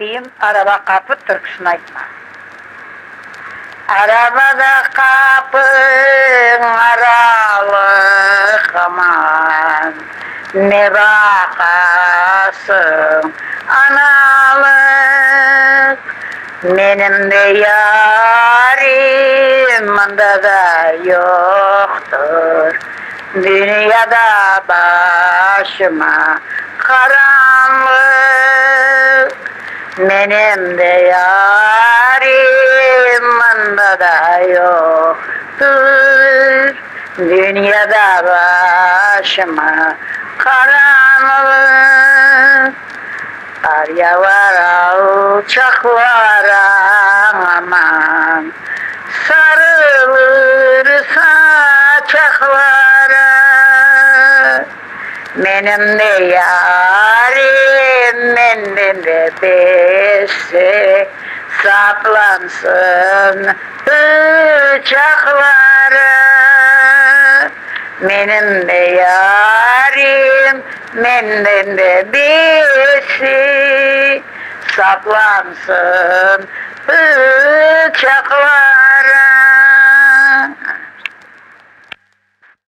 diyeyim, araba kapı türküsünü aytma. Arabada kapın aralık aman, ne bakasın analık. Benim de yarim anda da yoktur, dünyada başıma karanlık. Benim de yarim anda da yoktur, dünyada başıma karanlık. Kar yağar alçaklara aman, sarılır saçaklara. Benim de yarim, benden de besi, saplansın bıçaklara. Benim de yarim, benden de besi, saplansın bıçaklara.